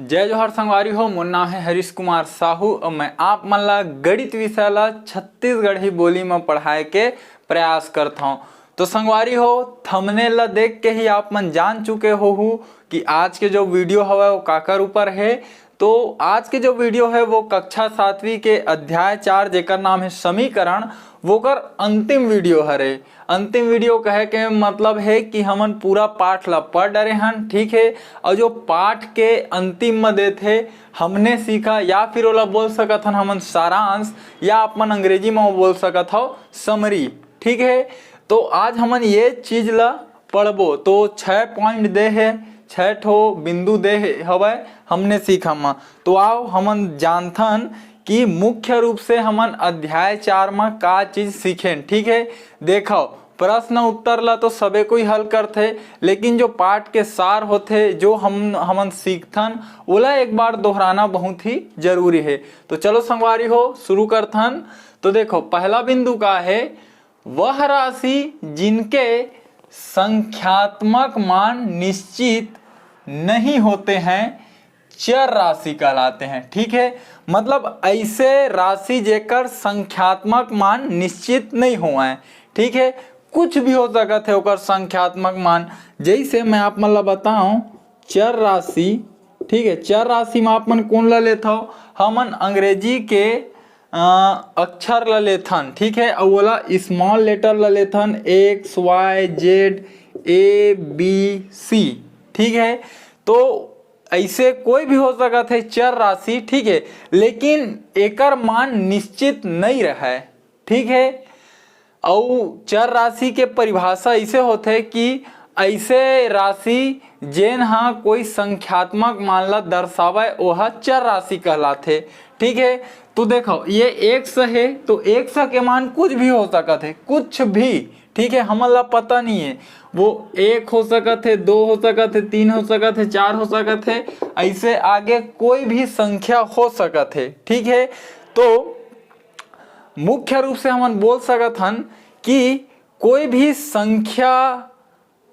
जय जोहर संगवारी हो। मोर नाम है हरीश कुमार साहू और मैं आप मन ला गणित विषय ला छत्तीसगढ़ी बोली में पढ़ाए के प्रयास करता हूँ। तो संगवारी हो, थंबनेल ला देख के ही आप मन जान चुके हो कि आज के जो वीडियो है वो काकर ऊपर है। तो आज के जो वीडियो है वो कक्षा 7वीं के अध्याय 4 जेकर नाम है समीकरण, वो कर अंतिम वीडियो हरे। अंतिम वीडियो कहे के मतलब है कि हमन पूरा पाठ ला पढ़ डरे हन, ठीक है। और जो पाठ के अंतिम में देते हमने सीखा, या फिर ओला बोल सकत हन हमन सारांश, या अपन अंग्रेजी में बोल सकत हो समरी, ठीक है। तो आज हमन ये चीज ला पढ़बो। तो 6 पॉइंट दे है, 6 ठो बिंदु दे हवय हमने सीखा मा। तो आओ हमन जानथन कि मुख्य रूप से हमन अध्याय 4 में का चीज सीखें, ठीक है। देखो प्रश्न उत्तर ला तो सबे कोई हल करथे, लेकिन जो पाठ के सार होथे जो हमन सीखथन ओला एक बार दोहराना बहुत ही जरूरी है। तो चलो संगवारी हो शुरू करथन। तो देखो पहला बिंदु का है, वह राशि जिनके संख्यात्मक मान निश्चित नहीं होते हैं चर राशि कहलाते हैं, ठीक है। मतलब ऐसे राशि जेकर संख्यात्मक मान निश्चित नहीं हुआ है, ठीक है। कुछ भी हो सकता है ओकर संख्यात्मक मान। जैसे मैं आप मन ला बताऊं चर राशि, ठीक है। चर राशि में आप मन कौन ला लेता हो, हमन अंग्रेजी के अक्षर ला लेथन, ठीक है। और वाला स्मॉल लेटर ला लेथन x y z a b c, ठीक है। तो ऐसे कोई भी हो सकता है चर राशि, ठीक है, लेकिन एकर मान निश्चित नहीं रहा है, ठीक है। और चर राशि के परिभाषा ऐसे होते कि ऐसे राशि जेन हा कोई संख्यात्मक मान ला दर्शावे वह चर राशि कहलाते, ठीक है। तो देखो ये x है, तो x के मान कुछ भी हो सकता है, कुछ भी, ठीक है। हमन ला पता नहीं है, वो 1 हो सकत है, 2 हो सकत है, 3 हो सकत है, 4 हो सकत है, ऐसे आगे कोई भी संख्या हो सकत है, ठीक है। तो मुख्य रूप से हमन बोल सकत हन कि कोई भी संख्या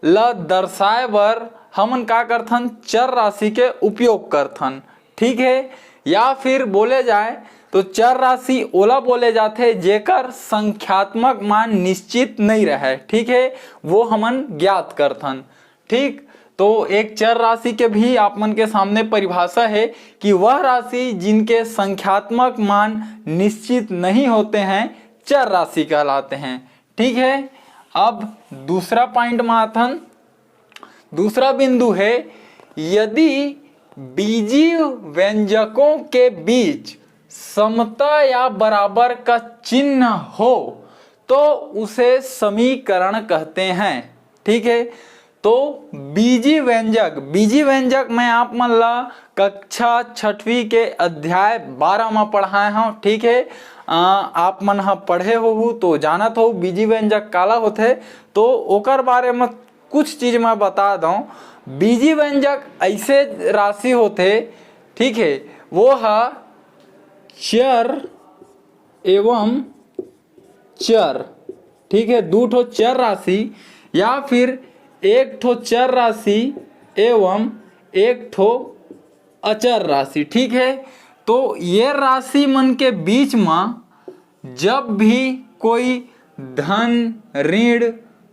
ला दर्शाए बर हमन का करथन चर राशि के उपयोग करथन, ठीक है। या फिर बोले जाए तो चर राशि ओला बोले जाते जेकर संख्यात्मक मान निश्चित नहीं रहे, ठीक है, वो हमन ज्ञात करथन, ठीक। तो एक चर राशि के भी आप मन के सामने परिभाषा है कि वह राशि जिनके संख्यात्मक मान निश्चित नहीं होते हैं चर राशि कहलाते हैं, ठीक है। अब दूसरा पॉइंट में आथन। दूसरा बिंदु है, यदि बीजीय व्यंजकों के बीच समता या बराबर का चिन्ह हो तो उसे समीकरण कहते हैं, ठीक है। तो बीजीय व्यंजक मैं आप मन ला कक्षा 6वीं के अध्याय 12 में पढ़ाए हूँ, ठीक है। आप मन हा पढ़े हो तो जानत हो बीजीय व्यंजक काला होते। तो ओकर बारे में कुछ चीज मैं बता दूं। बीजीय व्यंजक ऐसे राशि होते, ठीक है, वो है चर एवं चर, ठीक है। 2 ठो चर राशि या फिर 1 ठो चर राशि एवं 1 ठो अचर राशि, ठीक है। तो ये राशि मन के बीच में जब भी कोई धन ऋण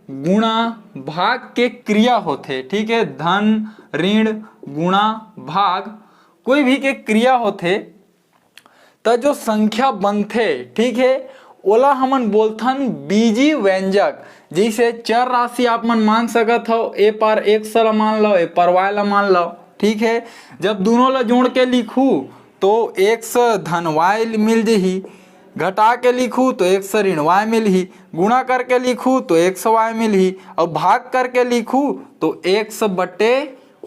गुणा भाग के क्रिया होते, ठीक है, धन ऋण गुणा भाग कोई भी के क्रिया होते तो जो संख्या बनते, ठीक है, ओला हमन बोलथन बीजीय व्यंजक। जैसे चर राशि आप मन मान सकत हो, ए पर x ला मान लो, ए पर y ला मान लो, ठीक है। जब दोनों ला जोड़ के लिखू तो x धन y मिल जाही, घटा के लिखू तो x ऋण y मिलही, गुणा करके लिखू तो x y मिलही, और भाग करके लिखू तो x बटे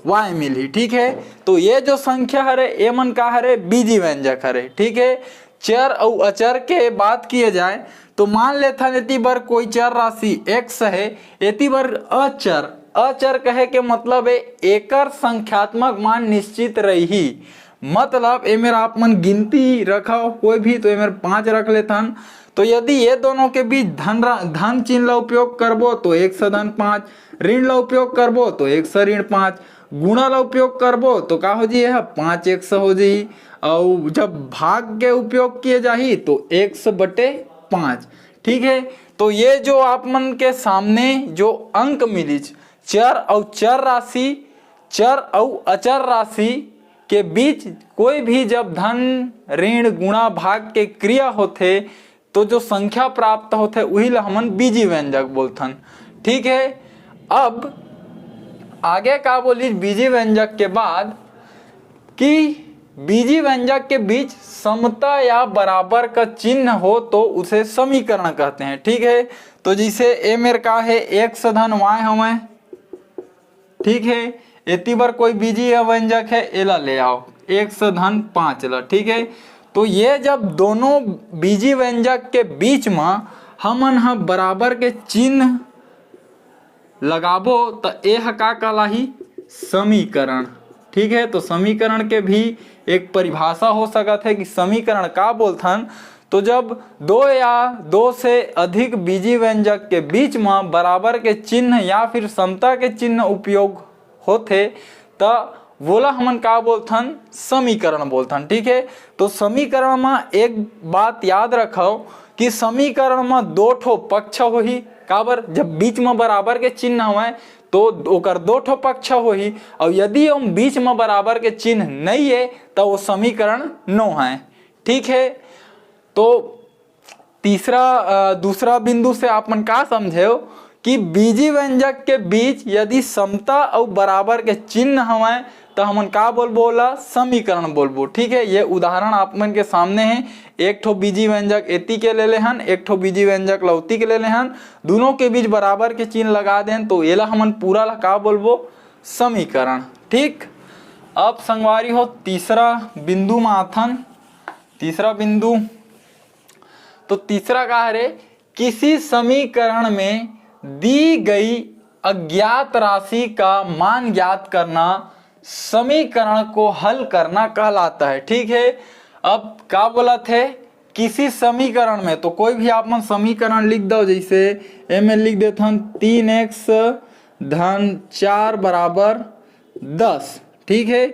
y मिलही, ठीक है। तो ये जो संख्या हरे ये मन का हरे बीजीय व्यंजक हरे, ठीक है। चर और अचर के बात किए जाए तो मान लेथा एती बार कोई चर राशि x है, एती बार अचर कहे के मतलब है एकर संख्यात्मक मान निश्चित रही। मतलब ए मेरा आप मन गिनती रखा कोई भी तो ए मेरा 5 रख लेथन। तो यदि ये दोनों के बीच धन चिन्ह ला उपयोग करबो तो 1 धन 5, ऋण ला उपयोग करबो तो 1 ऋण 5, गुणा ला उपयोग करबो तो का हो जाइए 5x हो जाई, और जब भाग के उपयोग किए जाही तो x/5। ठीक है, तो ये जो आप मन के सामने जो अंक मिली चर और चर राशि, चर और अचर राशि के बीच कोई भी जब धन ऋण गुणा भाग के क्रिया होथे तो जो संख्या प्राप्त होथे वही ला हमन बीजी व्यंजक बोलथन। ठीक है, अब आगे का बोली बीजी व्यंजक के बाद कि बीजी व्यंजक के बीच समता या बराबर का चिन्ह हो तो उसे समीकरण कहते हैं। ठीक है, तो जैसे ए मेरे का है x धन y हमें, ठीक है, इतनी बार कोई बीजी व्यंजक है एला ले आओ x धन 5 ला। ठीक है, तो ये जब दोनों बीजी व्यंजक के बीच में हमन ह बराबर के चिन्ह लगाबो तो यह का कहलाही समीकरण। ठीक है, तो समीकरण के भी एक परिभाषा हो सकत है कि समीकरण का बोलथन, तो जब दो या दो से अधिक बीजी व्यंजक के बीच में बराबर के चिन्ह या फिर समता के चिन्ह उपयोग होथे तो बोला हमन का बोलथन समीकरण बोलथन। ठीक है, तो समीकरण में एक बात याद रखो कि समीकरण में दो ठो पक्ष होही, काबर जब बीच में बराबर के चिन्ह हवे तो ओकर दो ठो पक्ष होही, और यदि हम बीच में बराबर के चिन्ह नहीं है तो वो समीकरण नो है। ठीक है, तो दूसरा बिंदु से आप मन का समझे कि बीजी व्यंजक के बीच यदि समता और बराबर के चिन्ह हवे तो हमन का बोला समीकरण बोलबो। ठीक है, ये उदाहरण आप मन के सामने है, एक ठो बीजी व्यंजक एती के ले लेहन, एक ठो बीजी व्यंजक लौती के ले लेहन, दोनों के बीच बराबर के चिन्ह लगा देन तो एला हमन पूरा ला का बोलबो समीकरण। ठीक, अब संगवारी हो तीसरा बिंदु में आथन। तीसरा बिंदु तो तीसरा का है किसी समीकरण में दी गई अज्ञात राशि का मान ज्ञात करना समीकरण को हल करना कहलाता है। ठीक है, अब का बोला थे किसी समीकरण में, तो कोई भी आप मन समीकरण लिख दो, जैसे ए में लिख देते हम 3x धन 4 बराबर 10। ठीक है,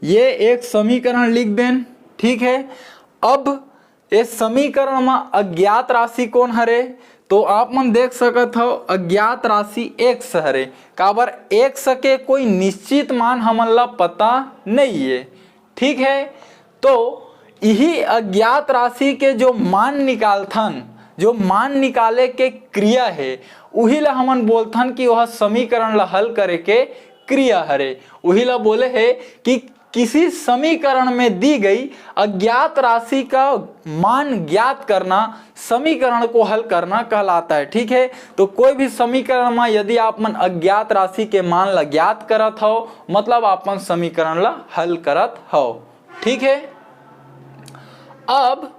ये एक समीकरण लिख दें। ठीक है, अब इस समीकरण में अज्ञात राशि कौन हरे, तो आप मन देख सकत हो अज्ञात राशि x हरे, काबर x के कोई निश्चित मान हमन ला पता नहीं है। ठीक है, तो यही अज्ञात राशि के जो मान निकालथन, जो मान निकाले के क्रिया है वही ला हमन बोलथन कि वह समीकरण ला हल करे के क्रिया हरे। वही ला बोले है कि किसी समीकरण में दी गई अज्ञात राशि का मान ज्ञात करना समीकरण को हल करना कहलाता है। ठीक है, तो कोई भी समीकरण में यदि आप मन अज्ञात राशि के मान ला ज्ञात करत हो मतलब आप मन समीकरण ला हल करत हो। ठीक है, अब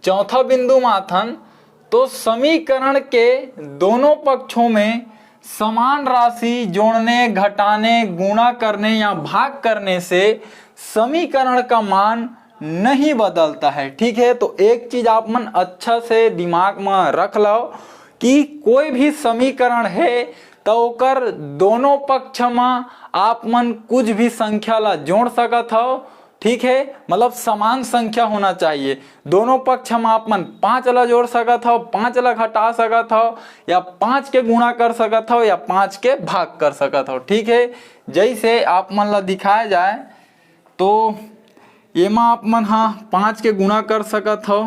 चौथा बिंदु माथन, तो समीकरण के दोनों पक्षों में समान राशि जोड़ने, घटाने, गुणा करने या भाग करने से समीकरण का मान नहीं बदलता है। ठीक है, तो एक चीज आप मन अच्छा से दिमाग में रख लो कि कोई भी समीकरण है तो ओकर दोनों पक्ष में आप मन कुछ भी संख्या ला जोड़ सकत हो। ठीक है, मतलब समान संख्या होना चाहिए। दोनों पक्ष में आप मन 5 ला जोड़ सकत हो, 5 ला घटा सकत हो, या 5 के गुणा कर सकत हो, या 5 के भाग कर सकत हो। ठीक है, जैसे आप मन ला दिखाया जाए तो ये में आप मन 5 के गुणा कर सकत हो।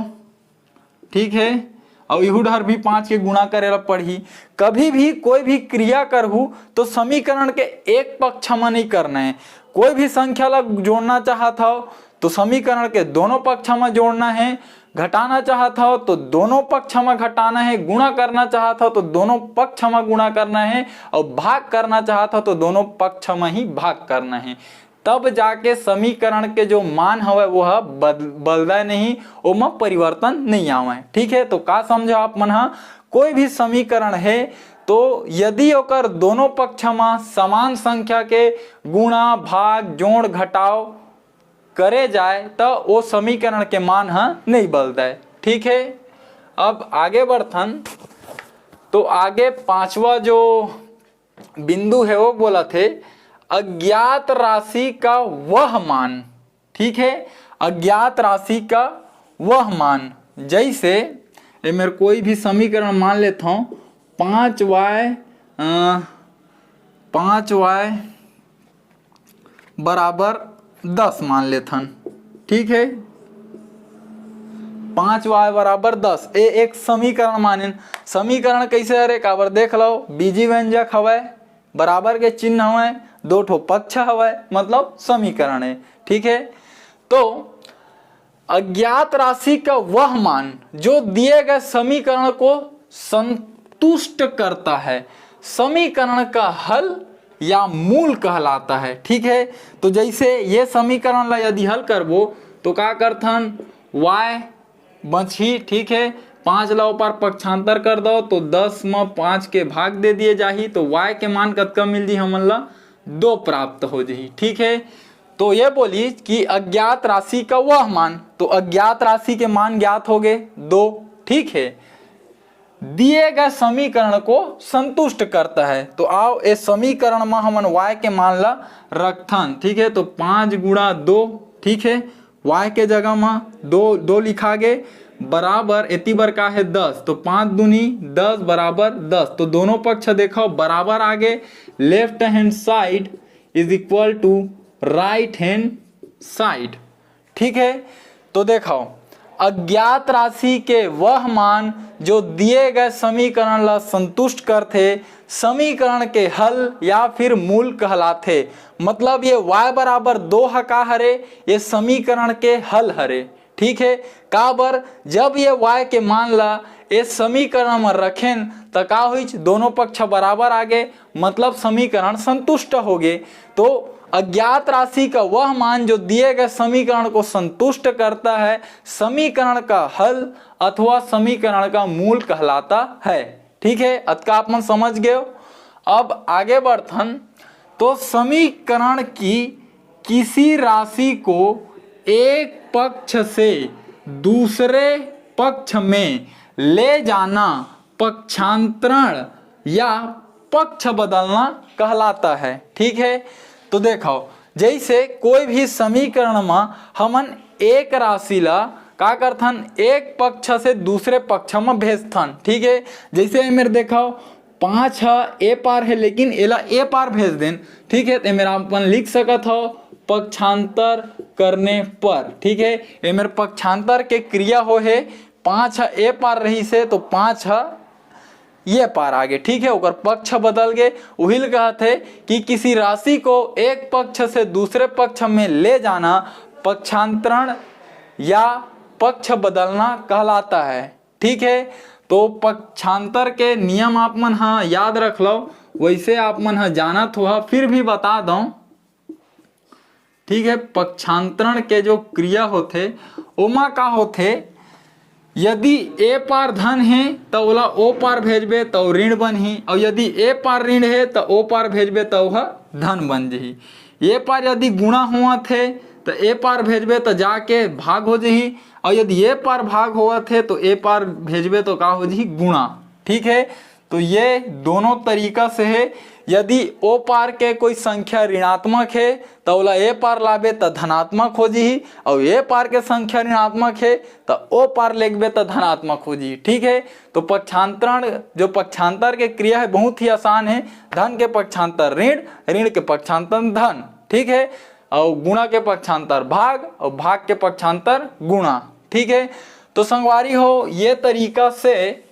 ठीक है, और इहू ढर भी 5 के गुणा करे ला पड़ही। कभी भी कोई भी क्रिया करहू तो समीकरण के एक पक्ष में नहीं करना है। कोई भी संख्या ला जोड़ना चाहत हो तो समीकरण के दोनों पक्ष में जोड़ना है, घटाना चाहत हो तो दोनों पक्ष में घटाना है, गुणा करना चाहत हो तो दोनों पक्ष में गुणा करना है, और भाग करना चाहत हो तो दोनों पक्ष में ही भाग करना है। तब जाके समीकरण के जो मान हवे वह बदला नहीं, ओमा परिवर्तन नहीं आवे। ठीक है, तो का समझो आप मन कोई भी समीकरण है तो यदि ओकर दोनों पक्ष में समान संख्या के गुणा, भाग, जोड़, घटाव करे जाए तो वो समीकरण के मान नहीं बदलता है। ठीक है, अब आगे बढ़थन, तो आगे पांचवा जो बिंदु है वो बोला थे अज्ञात राशि का वह मान, ठीक है, अज्ञात राशि का वह मान। जैसे ये मेरे कोई भी समीकरण मान लेता हूँ 5y बराबर 10 मान लेथन, ठीक है, 5y बराबर 10 ये एक समीकरण माने। समीकरण कैसे हरे काबर देख लो, बीजी व्यंजक हवय, बराबर के चिन्ह हवय, दो ठो पक्ष हवय, मतलब समीकरण है, ठीक है। तो अज्ञात राशि का वह मान जो दिए गए समीकरण को संतुष्ट करता है, समीकरण का हल या मूल कहलाता है, ठीक है। तो जैसे ये समीकरण ला यदि हल करबो तो का करथन, y बची, ठीक है, 5 ला ऊपर पक्षांतर कर दो तो 10 में 5 के भाग दे दिए जाही, तो y के मान कतका मिल जी हमन ला 2 प्राप्त हो जाही, ठीक है। तो ये बोली कि अज्ञात राशि का वह मान, तो अज्ञात राशि के मान ज्ञात हो गए 2, ठीक है, दिए गए समीकरण को संतुष्ट करता है। तो आओ इस समीकरण में हमन y के मान ला रखथन, ठीक है। तो 5 गुणा 2, ठीक है, y के जगह में 2 लिखा गे, बराबर इतनी बार का है 10, तो 5 दूनी 10 बराबर 10, तो दोनों पक्ष देखो बराबर आगे, left hand side is equal to right hand side, ठीक है। तो देखो अज्ञात राशि के वह मान जो दिए गए समीकरण ला संतुष्ट करते, समीकरण के हल या फिर मूल कहलाते। मतलब ये y बराबर 2 का हरे, ये समीकरण के हल हरे, ठीक है। काबर जब ये y के मान ला इस समीकरण में रखें तो का हुई, दोनों पक्ष बराबर आगे, मतलब समीकरण संतुष्ट हो गए। तो अज्ञात राशि का वह मान जो दिए गए समीकरण को संतुष्ट करता है, समीकरण का हल अथवा समीकरण का मूल कहलाता है, ठीक है। अतका आप मन समझ गए। अब आगे बढ़थन, तो समीकरण की किसी राशि को एक पक्ष से दूसरे पक्ष में ले जाना पक्षांतरण या पक्ष बदलना कहलाता है, ठीक है। तो देखो जैसे कोई भी समीकरण में हमन एक राशि ला का करथन, एक पक्ष से दूसरे पक्ष में भेजथन, ठीक है। जैसे मेरे देखो 5 ए पार है लेकिन एला ए पार भेज देन, ठीक है, तो मेरा अपन लिख सकत हो पक्षांतर करने पर, ठीक है। ये मेरे पक्षांतर के क्रिया हो है, 5 ए पार रही से तो 5 ये पार आगे, ठीक है, ओकर पक्ष बदल गए। वही कहते कि किसी राशि को एक पक्ष से दूसरे पक्ष में ले जाना पक्षांतरण या पक्ष बदलना कहलाता है, ठीक है। तो पक्षांतर के नियम आप मन हाँ याद रख लो, वैसे आप मन हाँ जानत हो, फिर भी बता दो, ठीक है। पक्षांतरण के जो क्रिया होते ओमा का होते, यदि ए पार धन है तो ओला ओ पार भेजबे तो ऋण बनही, और यदि ए पार ऋण है तो ओ पार भेजबे तो वह धन बन जही। ए पार यदि गुणा हुआ थे तो ए पार भेजबे तो जाके भाग हो जही, और यदि ए पार भाग हुआ थे तो ए पार भेजबे तो का हो जही गुणा, ठीक है। तो ये दोनों तरीका से है। यदि ओ पार के कोई संख्या ऋणात्मक है तो ओला ए पार लाबे तो धनात्मक हो जी, और ए पार के संख्या ऋणात्मक है तो ओ पार लेगबे तो धनात्मक हो जी, ठीक है। तो पक्षांतरण जो पक्षांतर के क्रिया है बहुत ही आसान है, धन के पक्षांतर ऋण, ऋण के पक्षांतर धन, ठीक है, और गुणा के पक्षांतर भाग, और भाग के पक्षांतर गुणा, ठीक है। तो संगवारी हो ये तरीका से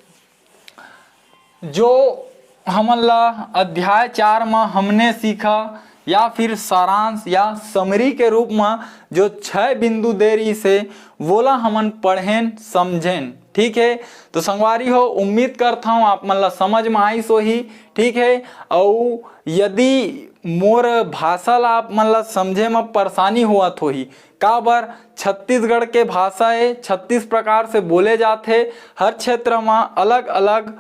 जो हमन ला अध्याय 4 में हमने सीखा, या फिर सारांश या समरी के रूप में जो 6 बिंदु दे रही से वोला हमन पढ़ें समझें, ठीक है। तो संगवारी हो उम्मीद करता हूँ आप मन ला समझ में आई सो ही, ठीक है। और यदि मोर भाषा ला आप मन ला समझे में परेशानी हुआ तो ही काबर छत्तीसगढ़ के भाषा है 36 प्रकार से बोले जाते, हर क्षेत्र में अलग अलग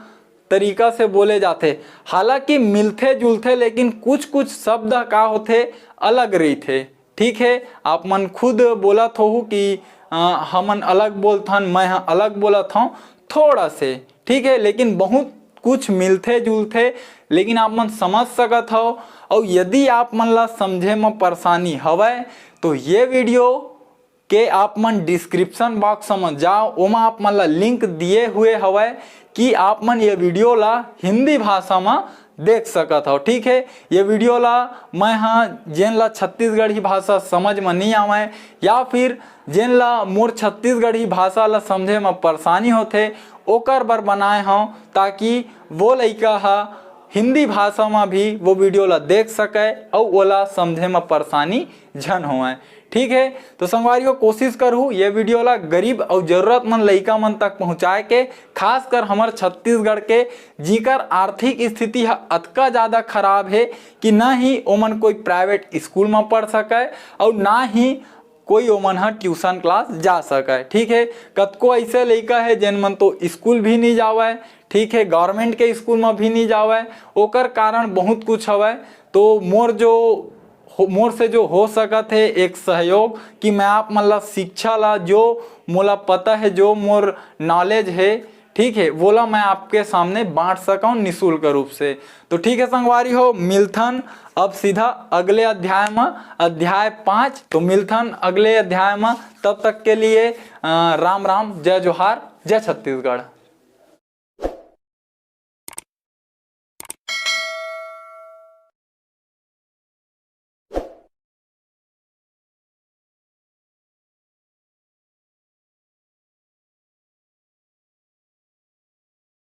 तरीका से बोले जाते, हालांकि मिलते जुलते लेकिन कुछ कुछ शब्द का होते अलग रही थे, ठीक है। आप मन खुद बोलत हो कि हमन अलग बोलथन, मैं अलग बोलत हूँ थोड़ा से, ठीक है, लेकिन बहुत कुछ मिलते जुलते, लेकिन आप मन समझ सकत हो। और यदि आप मन ला समझे में परेशानी हवय तो ये वीडियो के आप मन डिस्क्रिप्शन बॉक्स में जाओ, ओमा आप मन ला लिंक दिए हुए हवय कि आप मन ये वीडियो ला हिंदी भाषा में देख सकत हो। ठीक है, ये वीडियो ला मैं हाँ जेन ला छत्तीसगढ़ी भाषा समझ में नहीं आवे या फिर जेन ला मोर छत्तीसगढ़ी भाषा ला समझे में परेशानी होथे ओकर बर बनाए हूँ, ताकि वो लइका हा हिंदी भाषा में भी वो वीडियो ला देख सके और ओला समझे में परेशानी झन होए। ठीक है, तो संगवारियों कोशिश करूँ ये वीडियो ला गरीब और जरूरतमंद लइका मन तक पहुँचाए के, खासकर हमार छत्तीसगढ़ के जिकर आर्थिक स्थिति है अतका ज़्यादा खराब है कि ना ही ओमन कोई प्राइवेट स्कूल में पढ़ सके और ना ही कोई ओमन हा ट्यूशन क्लास जा सके। ठीक है, कतको ऐसे लइका है जिन मन तो स्कूल भी नहीं जावे, ठीक है, गवर्नमेंट के स्कूल में भी नहीं जावे, ओकर कारण बहुत कुछ हवे। तो मोर से जो हो सकत है एक सहयोग कि मैं आप मन ला शिक्षा ला जो मोला पता है, जो मोर नॉलेज है, ठीक है, वो ला मैं आपके सामने बांट सकूं निःशुल्क रूप से। तो ठीक है संगवारी हो, मिलथन अब सीधा अगले अध्याय में, अध्याय 5। तो मिलथन अगले अध्याय में, तब तक के लिए राम राम, जय जोहार, जय छत्तीसगढ़।